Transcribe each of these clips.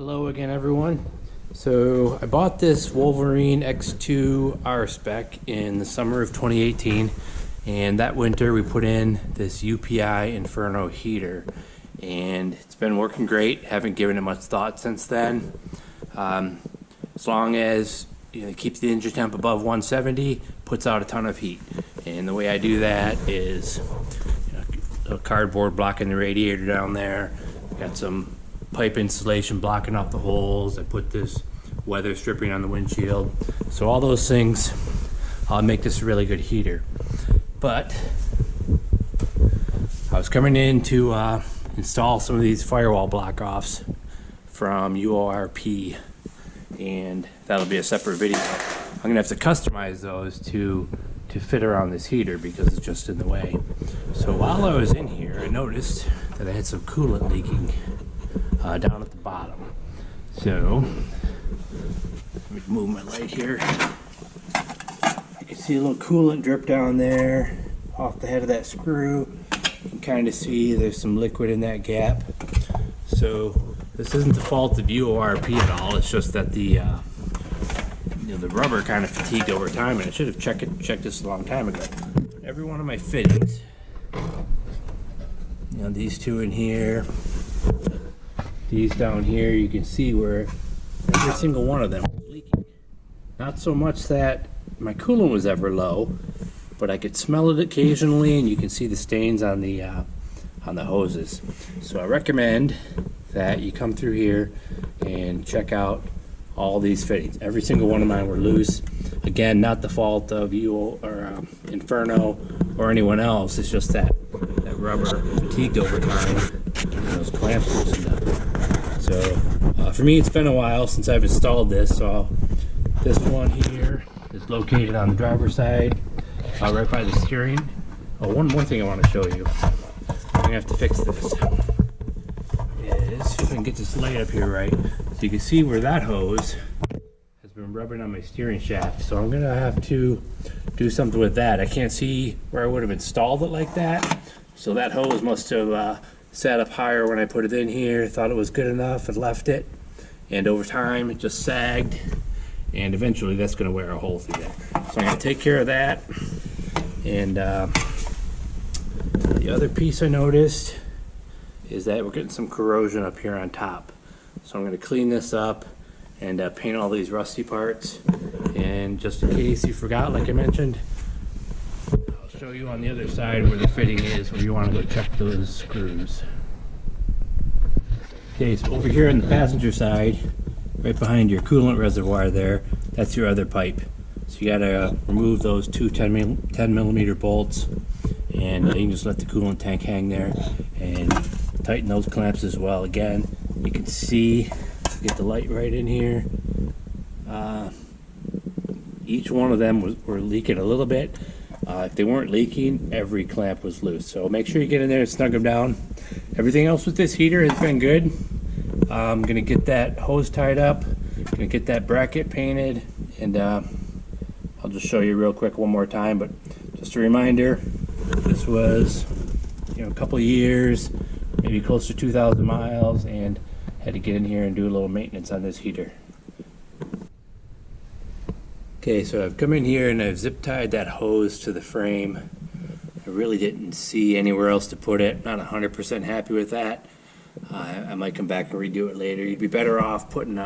Hello again, everyone. So I bought this Wolverine X2 R spec in the summer of 2018, and that winter we put in this UPI Inferno heater, and it's been working great. Haven't given it much thought since then. As long as it keeps the engine temp above 170, puts out a ton of heat. And the way I do that is a cardboard blocking the radiator down there. Got some pipe insulation blocking off the holes. I put this weather stripping on the windshield. So all those things make this a really good heater. But I was coming in to install some of these firewall block-offs from UORP, and that'll be a separate video. I'm gonna have to customize those to fit around this heater because it's just in the way. So while I was in here, I noticed that I had some coolant leaking down at the bottom. So let me move my light here. I can see a little coolant drip down there off the head of that screw. You can kind of see there's some liquid in that gap. So this isn't the fault of UORP at all. It's just that the rubber kind of fatigued over time, and I should have checked this a long time ago. Every one of my fittings, these two in here, these down here, you can see where every single one of them was leaking. Not so much that my coolant was ever low, but I could smell it occasionally, and you can see the stains on the hoses. So I recommend that you come through here and check out all these fittings. Every single one of mine were loose. Again, not the fault of you or Inferno or anyone else. It's just that rubber fatigued over time and those clamps loosened up. So for me, it's been a while since I've installed this. So this one here is located on the driver's side, right by the steering. Oh, one more thing I want to show you. I'm gonna have to fix this. Is if I can get this light up here right, so you can see where that hose has been rubbing on my steering shaft. So I'm gonna have to do something with that. I can't see where I would have installed it like that. So that hose must have sat up higher when I put it in here, thought it was good enough and left it, and over time it just sagged, and eventually that's going to wear a hole through there. So I'm going to take care of that. And the other piece I noticed is that we're getting some corrosion up here on top. So I'm going to clean this up and paint all these rusty parts. And just in case you forgot, like I mentioned, show you on the other side where the fitting is, where you want to go check those screws. Okay, so over here on the passenger side, right behind your coolant reservoir there, that's your other pipe. So you gotta remove those two 10 millimeter bolts, and you can just let the coolant tank hang there and tighten those clamps as well. Again, you can see, get the light right in here, each one of them were leaking a little bit. If they weren't leaking, every clamp was loose. So make sure you get in there and snug them down. Everything else with this heater has been good. I'm gonna get that hose tied up, gonna get that bracket painted, and I'll just show you real quick one more time. But just a reminder, this was a couple of years, maybe close to 2,000 miles, and had to get in here and do a little maintenance on this heater. Okay, so I've come in here and I've zip tied that hose to the frame. I really didn't see anywhere else to put it. Not 100% happy with that. I might come back and redo it later. You'd be better off putting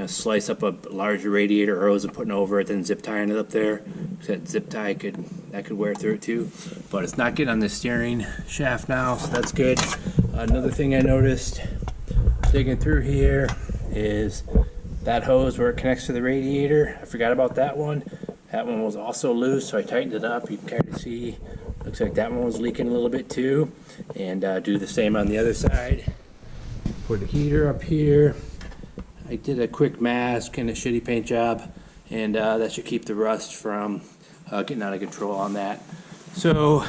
slice up a larger radiator hose and putting over it than zip tying it up there. That zip tie could wear through it too. But it's not getting on the steering shaft now, so that's good. Another thing I noticed digging through here is that hose where it connects to the radiator. I forgot about that one. That one was also loose, so I tightened it up. You can kind of see, looks like that one was leaking a little bit too. And do the same on the other side. Put the heater up here. I did a quick mask and a shitty paint job, and that should keep the rust from getting out of control on that. So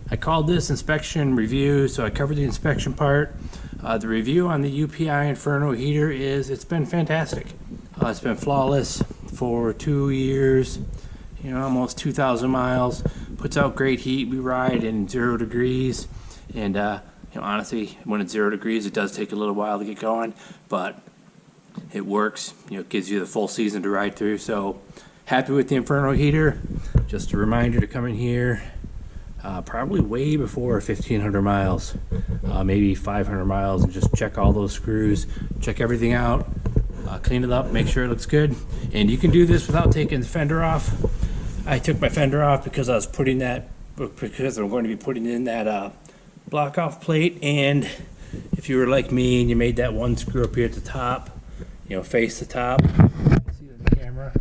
I called this inspection review, so I covered the inspection part. The review on the UPI Inferno heater is it's been fantastic. It's been flawless for 2 years, almost 2,000 miles. Puts out great heat. We ride in 0 degrees, and You know, honestly, when it's 0 degrees, it does take a little while to get going, but it works. You know, it gives you the full season to ride through. So happy with the Inferno heater. Just a reminder to come in here probably way before 1,500 miles, maybe 500 miles, and just check all those screws, check everything out, clean it up, make sure it looks good. And you can do this without taking the fender off. I took my fender off because I'm going to be putting in that block off plate. And if you were like me and you made that one screw up here at the top, you know, face the top, see it in the camera.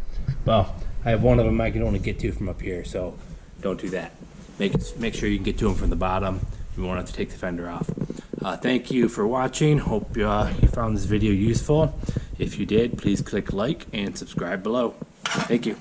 Well, I have one of them I can only get to from up here, so don't do that. Make sure you can get to them from the bottom. You won't have to take the fender off. Thank you for watching. Hope you found this video useful. If you did, please click like and subscribe below. Thank you.